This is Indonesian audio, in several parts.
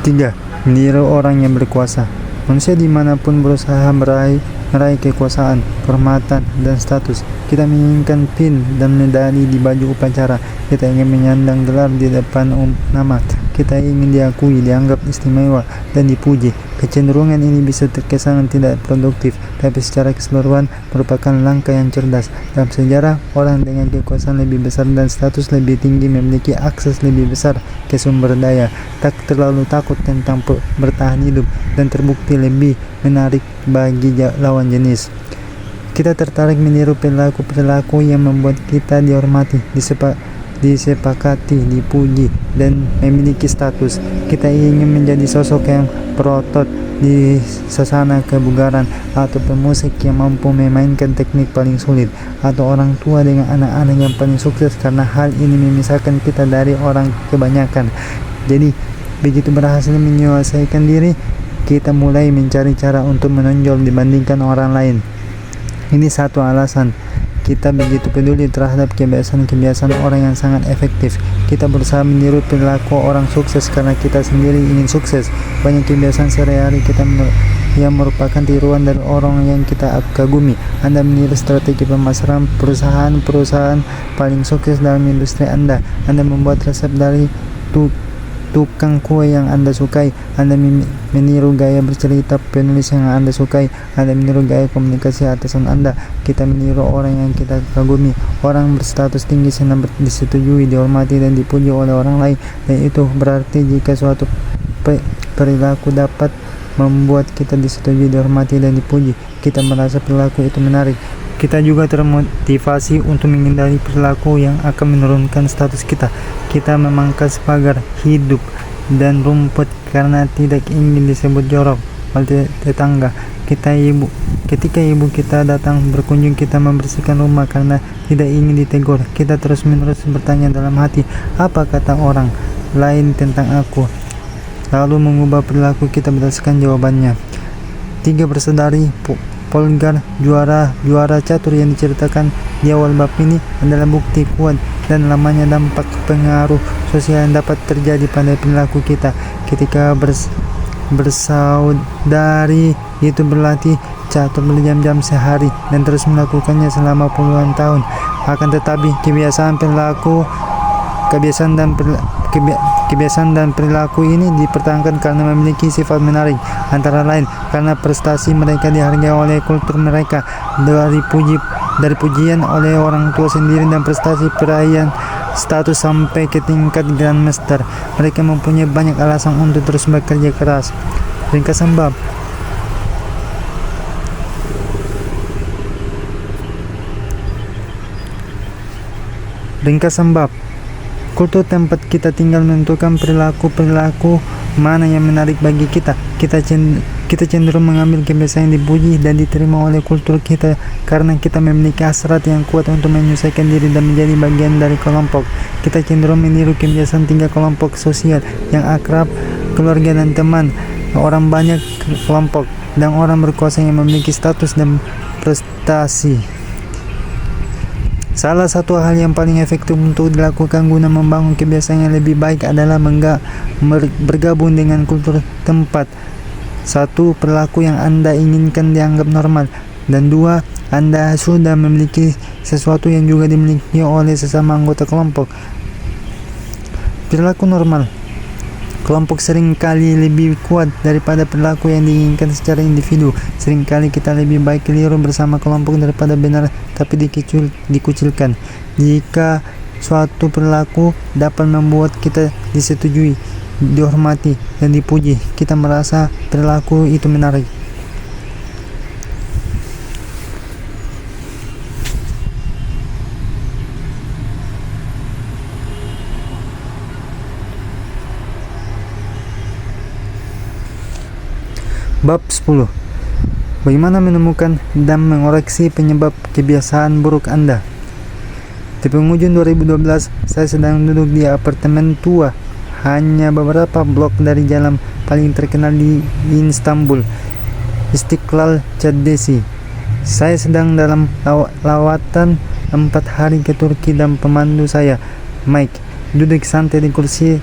3. Meniru orang yang berkuasa. Manusia dimanapun berusaha meraih kekuasaan, kehormatan, dan status. Kita menginginkan pin dan medali di baju upacara. Kita ingin menyandang gelar di depan nama. Kita ingin diakui, dianggap istimewa, dan dipuji. Kecenderungan ini bisa terkesan tidak produktif, tapi secara keseluruhan merupakan langkah yang cerdas. Dalam sejarah, orang dengan kekuasaan lebih besar dan status lebih tinggi memiliki akses lebih besar ke sumber daya, tak terlalu takut tentang bertahan hidup, dan terbukti lebih menarik bagi lawan jenis. Kita tertarik meniru perilaku yang membuat kita dihormati, disepakati, dipuji, dan memiliki status. Kita ingin menjadi sosok yang berotot di sasana kebugaran, atau pemusik yang mampu memainkan teknik paling sulit, atau orang tua dengan anak-anak yang paling sukses, karena hal ini memisahkan kita dari orang kebanyakan. Jadi, begitu berhasil menyelesaikan diri, kita mulai mencari cara untuk menonjol dibandingkan orang lain. Ini satu alasan kita begitu peduli terhadap kebiasaan-kebiasaan orang yang sangat efektif. Kita berusaha meniru perilaku orang sukses karena kita sendiri ingin sukses. Banyak kebiasaan sehari-hari kita yang merupakan tiruan dari orang yang kita kagumi. Anda meniru strategi pemasaran perusahaan paling sukses dalam industri Anda. Anda membuat resep dari tukang kue yang Anda sukai. Anda meniru gaya bercerita penulis yang Anda sukai. Anda meniru gaya komunikasi atasan Anda. Kita meniru orang yang kita kagumi. Orang berstatus tinggi senang disetujui, dihormati, dan dipuji oleh orang lain. Dan itu berarti jika suatu perilaku dapat membuat kita disetujui, dihormati, dan dipuji, kita merasa perilaku itu menarik. Kita juga termotivasi untuk menghindari perilaku yang akan menurunkan status kita. Kita memangkas pagar hidup dan rumput karena tidak ingin disebut jorok oleh tetangga. Ketika ibu kita datang berkunjung, kita membersihkan rumah karena tidak ingin ditegur. Kita terus-menerus bertanya dalam hati, apa kata orang lain tentang aku? Lalu mengubah perilaku kita berdasarkan jawabannya. 3. Bersadari. Polgar, juara catur yang diceritakan di awal bab ini, adalah bukti kuat dan lamanya dampak pengaruh sosial yang dapat terjadi pada perilaku kita. Ketika bersaudari itu berlatih catur berjam-jam sehari dan terus melakukannya selama puluhan tahun. Akan tetapi kebiasaan dan perilaku ini dipertahankan karena memiliki sifat menarik, antara lain karena prestasi mereka dihargai oleh kultur mereka, dari pujian oleh orang tua sendiri, dan prestasi perayaan status sampai ke tingkat grandmaster. Mereka mempunyai banyak alasan untuk terus bekerja keras. Ringkasan bab. Kultur tempat kita tinggal menentukan perilaku mana yang menarik bagi kita. Kita cenderung mengambil kebiasaan yang dipuji dan diterima oleh kultur kita karena kita memiliki hasrat yang kuat untuk menyelesaikan diri dan menjadi bagian dari kelompok. Kita cenderung meniru kebiasaan tinggal kelompok sosial yang akrab, keluarga dan teman, orang banyak kelompok, dan orang berkuasa yang memiliki status dan prestasi. Salah satu hal yang paling efektif untuk dilakukan guna membangun kebiasaan yang lebih baik adalah bergabung dengan kultur tempat. 1. Perilaku yang Anda inginkan dianggap normal. Dan 2. Anda sudah memiliki sesuatu yang juga dimiliki oleh sesama anggota kelompok. Perilaku normal kelompok seringkali lebih kuat daripada perilaku yang diinginkan secara individu. Seringkali kita lebih baik keliru bersama kelompok daripada benar tapi dikucilkan. Jika suatu perilaku dapat membuat kita disetujui, dihormati, dan dipuji, kita merasa perilaku itu menarik. Bab 10. Bagaimana menemukan dan mengoreksi penyebab kebiasaan buruk Anda? Di penghujung 2012, saya sedang duduk di apartemen tua, hanya beberapa blok dari jalan paling terkenal di Istanbul, Istiklal Caddesi. Saya sedang dalam lawatan 4 hari ke Turki dan pemandu saya, Mike, duduk santai di kursi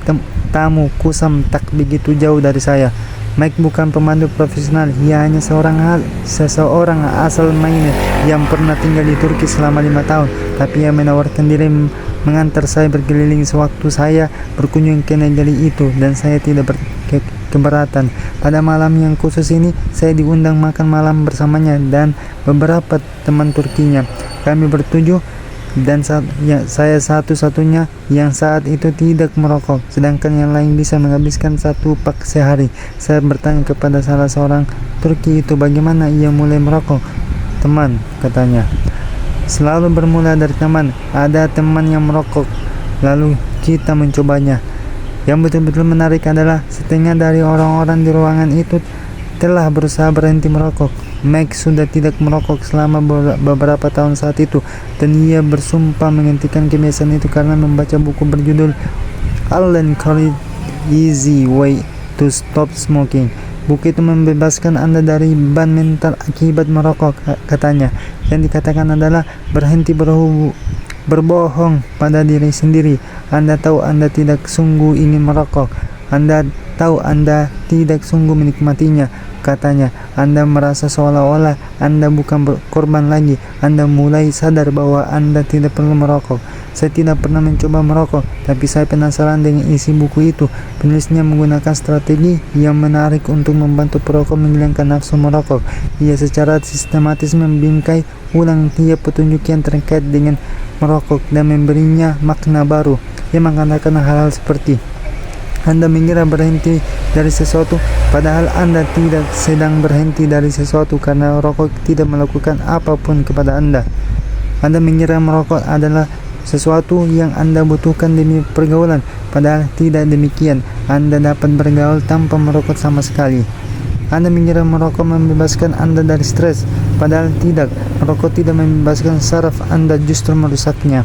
tamu kusam tak begitu jauh dari saya. Mike bukan pemandu profesional, ia hanya seseorang asal Maine yang pernah tinggal di Turki selama 5 tahun. Tapi ia menawarkan diri mengantar saya berkeliling sewaktu saya berkunjung ke negeri itu, dan saya tidak keberatan. Pada malam yang khusus ini, saya diundang makan malam bersamanya dan beberapa teman Turkinya. Kami bertujuh, dan saya satu-satunya yang saat itu tidak merokok, sedangkan yang lain bisa menghabiskan 1 pak sehari. Saya bertanya kepada salah seorang Turki itu bagaimana ia mulai merokok. Teman, katanya, selalu bermula dari teman. Ada teman yang merokok, lalu kita mencobanya. Yang betul-betul menarik adalah setengah dari orang-orang di ruangan itu telah berusaha berhenti merokok. Mike sudah tidak merokok selama beberapa tahun saat itu, dan ia bersumpah menghentikan kebiasaan itu karena membaca buku berjudul Alan Carey Easy Way to Stop Smoking. Buku itu membebaskan Anda dari beban mental akibat merokok, katanya. Yang dikatakan adalah berhenti berbohong pada diri sendiri. Anda tahu Anda tidak sungguh ingin merokok. Anda tahu Anda tidak sungguh menikmatinya, katanya. Anda merasa seolah-olah Anda bukan korban lagi. Anda mulai sadar bahwa Anda tidak perlu merokok. Saya tidak pernah mencoba merokok, tapi saya penasaran dengan isi buku itu. Penulisnya menggunakan strategi yang menarik untuk membantu perokok menghilangkan nafsu merokok. Ia secara sistematis membingkai ulang tiap petunjuk yang terkait dengan merokok dan memberinya makna baru. Ia mengatakan hal-hal seperti, Anda mengira berhenti dari sesuatu, padahal Anda tidak sedang berhenti dari sesuatu karena rokok tidak melakukan apapun kepada Anda. Anda mengira merokok adalah sesuatu yang Anda butuhkan demi pergaulan, padahal tidak demikian. Anda dapat bergaul tanpa merokok sama sekali. Anda mengira merokok membebaskan Anda dari stres, padahal tidak. Merokok tidak membebaskan saraf Anda, justru merusaknya.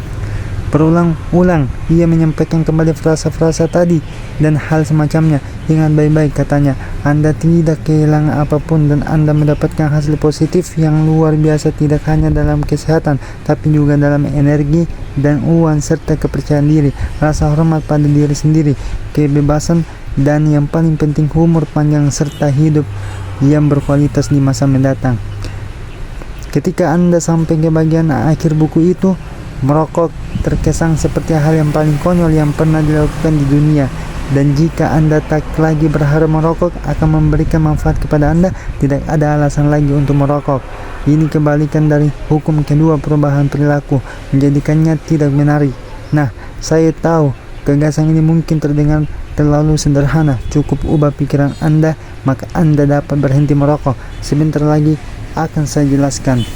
Berulang-ulang ia menyampaikan kembali frasa-frasa tadi dan hal semacamnya. Ingat baik-baik, katanya, Anda tidak kehilangan apapun dan Anda mendapatkan hasil positif yang luar biasa, tidak hanya dalam kesehatan tapi juga dalam energi dan uang serta kepercayaan diri, rasa hormat pada diri sendiri, kebebasan, dan yang paling penting umur panjang serta hidup yang berkualitas di masa mendatang. Ketika Anda sampai ke bagian akhir buku itu, merokok terkesan seperti hal yang paling konyol yang pernah dilakukan di dunia. Dan jika Anda tak lagi berharap merokok akan memberikan manfaat kepada Anda, tidak ada alasan lagi untuk merokok. Ini kebalikan dari hukum kedua, perubahan perilaku, menjadikannya tidak menarik. Nah, saya tahu gagasan ini mungkin terdengar terlalu sederhana. Cukup ubah pikiran Anda, maka Anda dapat berhenti merokok. Sebentar lagi akan saya jelaskan.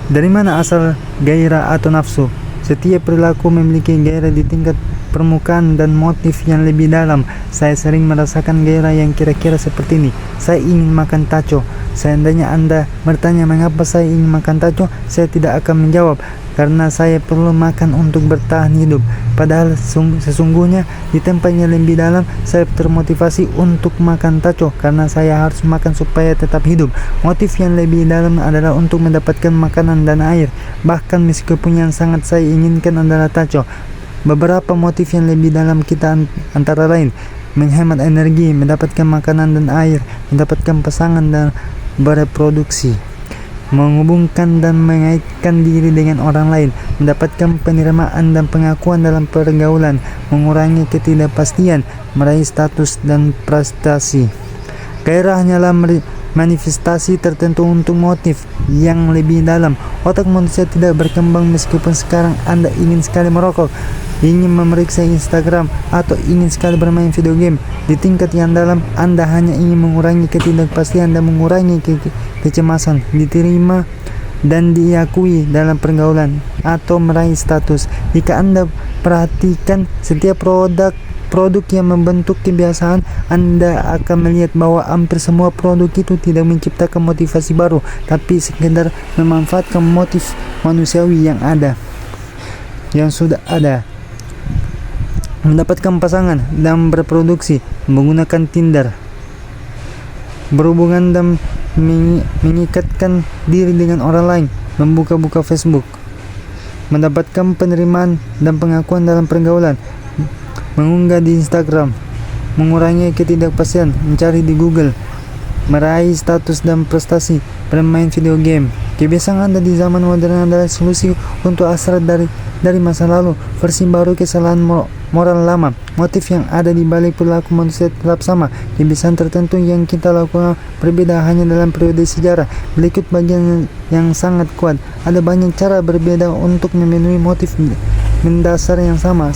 Dari mana asal gairah atau nafsu? Setiap perilaku memiliki gairah di tingkat permukaan dan motif yang lebih dalam. Saya sering merasakan gairah yang kira-kira seperti ini. Saya ingin makan taco. Seandainya Anda bertanya mengapa saya ingin makan taco, saya tidak akan menjawab, karena saya perlu makan untuk bertahan hidup. Padahal sesungguhnya di tempat yang lebih dalam, saya termotivasi untuk makan taco karena saya harus makan supaya tetap hidup. Motif yang lebih dalam adalah untuk mendapatkan makanan dan air, bahkan meskipun yang sangat saya inginkan adalah taco. Beberapa motif yang lebih dalam kita antara lain menghemat energi, mendapatkan makanan dan air, mendapatkan pasangan dan bereproduksi, menghubungkan dan mengaitkan diri dengan orang lain, mendapatkan penerimaan dan pengakuan dalam pergaulan, mengurangi ketidakpastian, meraih status dan prestasi. Gairah hanyalah manifestasi tertentu untuk motif yang lebih dalam. Otak manusia tidak berkembang meskipun sekarang Anda ingin sekali merokok, ingin memeriksa Instagram, atau ingin sekali bermain video game. Di tingkat yang dalam, Anda hanya ingin mengurangi ketidakpastian dan mengurangi kecemasan, diterima dan diakui dalam pergaulan, atau meraih status. Jika Anda perhatikan setiap produk yang membentuk kebiasaan, Anda akan melihat bahwa hampir semua produk itu tidak menciptakan motivasi baru, tapi sekedar memanfaatkan motif manusiawi yang sudah ada. Mendapatkan pasangan dan berproduksi, menggunakan Tinder, berhubungan dan mengikatkan diri dengan orang lain, membuka-buka Facebook, mendapatkan penerimaan dan pengakuan dalam pergaulan, mengunggah di Instagram, mengurangi ketidakpastian, mencari di Google, meraih status dan prestasi, bermain video game. Kebiasaan Anda di zaman modern adalah solusi untuk asal dari masa lalu, versi baru kesalahan moral lama. Motif yang ada di balik perilaku manusia tetap sama. Kebiasaan tertentu yang kita lakukan berbeda hanya dalam periode sejarah. Berikut bagian yang sangat kuat. Ada banyak cara berbeda untuk memenuhi motif mendasar yang sama.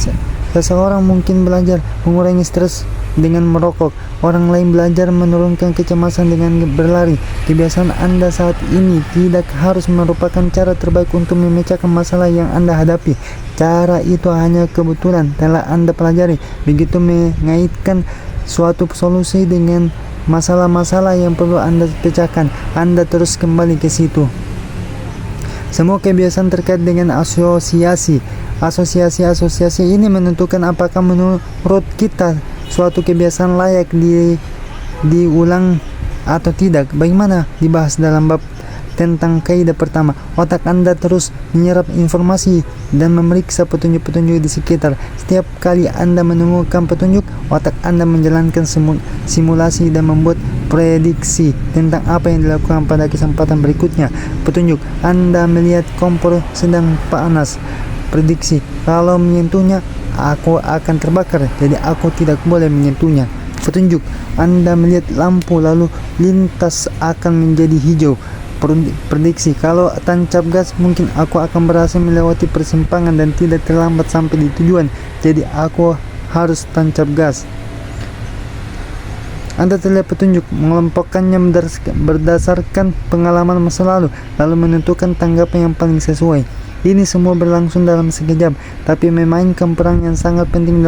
Seseorang mungkin belajar mengurangi stres dengan merokok, orang lain belajar menurunkan kecemasan dengan berlari. Kebiasaan Anda saat ini tidak harus merupakan cara terbaik untuk memecahkan masalah yang Anda hadapi. Cara itu hanya kebetulan telah Anda pelajari. Begitu mengaitkan suatu solusi dengan masalah-masalah yang perlu Anda pecahkan, Anda terus kembali ke situ. Semua kebiasaan terkait dengan asosiasi. Asosiasi ini menentukan apakah menurut kita suatu kebiasaan layak diulang atau tidak. Bagaimana dibahas dalam bab tentang kaidah pertama. Otak Anda terus menyerap informasi dan memeriksa petunjuk-petunjuk di sekitar. Setiap kali Anda menemukan petunjuk, otak Anda menjalankan simulasi dan membuat prediksi tentang apa yang dilakukan pada kesempatan berikutnya. Petunjuk, Anda melihat kompor sedang panas. Prediksi, kalau menyentuhnya aku akan terbakar, jadi aku tidak boleh menyentuhnya. Petunjuk, Anda melihat lampu lalu lintas akan menjadi hijau. Prediksi, kalau tancap gas mungkin aku akan berhasil melewati persimpangan dan tidak terlambat sampai di tujuan, jadi aku harus tancap gas. Anda terlihat petunjuk, mengelompokkannya berdasarkan pengalaman masa lalu menentukan tanggapan yang paling sesuai. Ini semua berlangsung dalam sekejap, tapi memainkan peran yang sangat penting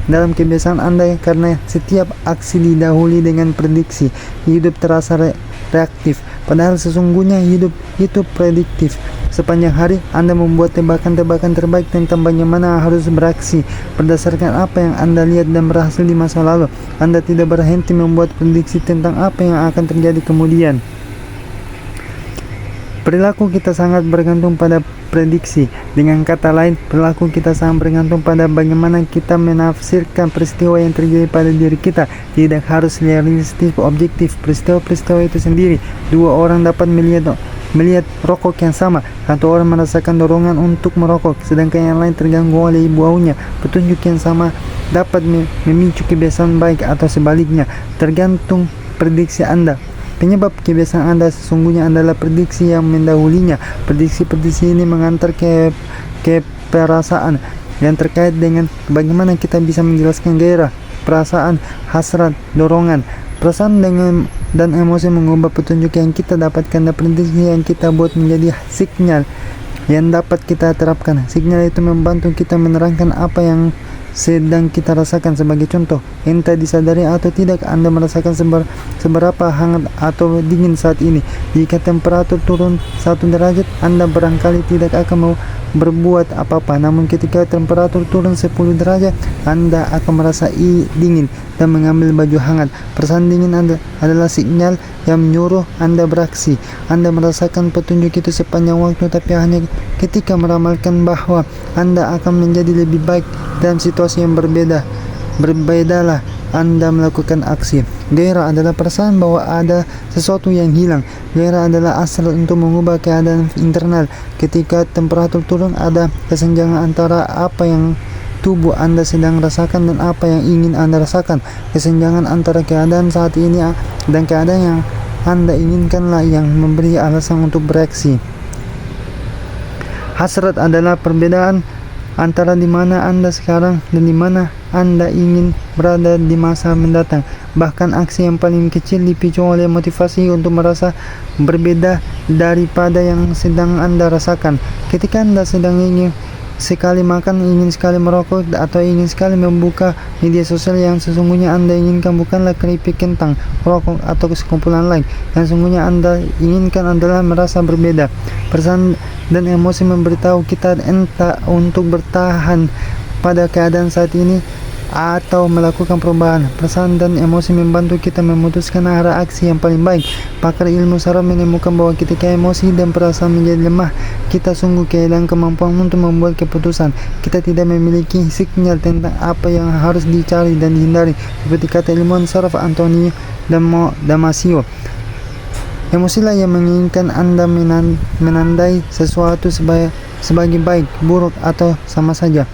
dalam kebiasaan Anda karena setiap aksi didahului dengan prediksi. Hidup terasa reaktif, padahal sesungguhnya hidup itu prediktif. Sepanjang hari Anda membuat tebakan-tebakan terbaik tentang bagaimana harus beraksi berdasarkan apa yang Anda lihat dan berhasil di masa lalu. Anda tidak berhenti membuat prediksi tentang apa yang akan terjadi kemudian. Perilaku kita sangat bergantung pada prediksi. Dengan kata lain, perilaku kita sangat bergantung pada bagaimana kita menafsirkan peristiwa yang terjadi pada diri kita. Tidak harus realistis objektif peristiwa-peristiwa itu sendiri. Dua orang dapat melihat rokok yang sama. Satu orang merasakan dorongan untuk merokok, sedangkan yang lain terganggu oleh baunya. Petunjuk yang sama dapat memicu kebiasaan baik atau sebaliknya, tergantung prediksi Anda. Penyebab kebiasaan Anda sesungguhnya adalah prediksi yang mendahulinya. Prediksi ini mengantar ke perasaan yang terkait dengan bagaimana kita bisa menjelaskan gairah, perasaan, hasrat, dorongan. Perasaan dan emosi mengubah petunjuk yang kita dapatkan dan prediksi yang kita buat menjadi sinyal yang dapat kita terapkan. Sinyal itu membantu kita menerangkan apa yang sedang kita rasakan. Sebagai contoh, entah disadari atau tidak, Anda merasakan seberapa hangat atau dingin saat ini. Jika temperatur turun 1 derajat, Anda barangkali tidak akan mau berbuat apa-apa. Namun ketika temperatur turun 10 derajat, Anda akan merasa dingin dan mengambil baju hangat. Perasaan dingin Anda adalah sinyal yang menyuruh Anda beraksi. Anda merasakan petunjuk itu sepanjang waktu, tapi hanya ketika meramalkan bahwa Anda akan menjadi lebih baik dalam situasi yang berbedalah Anda melakukan aksi. Gairah adalah perasaan bahwa ada sesuatu yang hilang. Gairah adalah asal untuk mengubah keadaan internal. Ketika temperatur turun, ada kesenjangan antara apa yang tubuh Anda sedang rasakan dan apa yang ingin Anda rasakan. Kesenjangan antara keadaan saat ini dan keadaan yang Anda inginkanlah yang memberi alasan untuk bereaksi. Hasrat adalah perbedaan antara di mana Anda sekarang dan di mana Anda ingin berada di masa mendatang. Bahkan aksi yang paling kecil dipicu oleh motivasi untuk merasa berbeda daripada yang sedang Anda rasakan. Ketika Anda sedang ingin sekali makan, ingin sekali merokok, atau ingin sekali membuka media sosial, yang sesungguhnya Anda inginkan bukanlah keripik kentang, rokok, atau sekumpulan lain. Yang sesungguhnya Anda inginkan adalah merasa berbeda. Perasaan dan emosi memberitahu kita entah untuk bertahan pada keadaan saat ini atau melakukan perubahan. Perasaan dan emosi membantu kita memutuskan arah aksi yang paling baik. Pakar ilmu saraf menemukan bahwa ketika emosi dan perasaan menjadi lemah, kita sungguh kehilangan kemampuan untuk membuat keputusan. Kita tidak memiliki sinyal tentang apa yang harus dicari dan dihindari, seperti kata ilmuwan saraf Antonio Damasio. Emosilah yang menginginkan Anda menandai sesuatu sebagai baik, buruk, atau sama saja.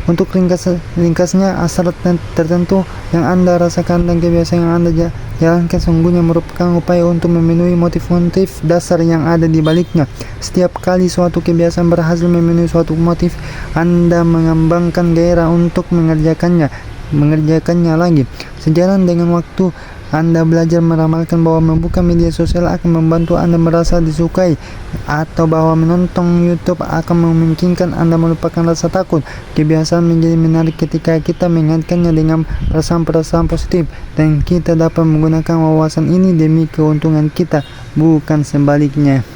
Untuk ringkasnya, hasrat tertentu yang Anda rasakan dan kebiasaan yang Anda jalankan sungguhnya merupakan upaya untuk memenuhi motif-motif dasar yang ada di baliknya. Setiap kali suatu kebiasaan berhasil memenuhi suatu motif, Anda mengembangkan gairah untuk mengerjakannya lagi. Sejalan dengan waktu, Anda belajar meramalkan bahwa membuka media sosial akan membantu Anda merasa disukai, atau bahwa menonton YouTube akan memungkinkan Anda melupakan rasa takut. Kebiasaan menjadi menarik ketika kita mengaitkannya dengan perasaan-perasaan positif, dan kita dapat menggunakan wawasan ini demi keuntungan kita, bukan sebaliknya.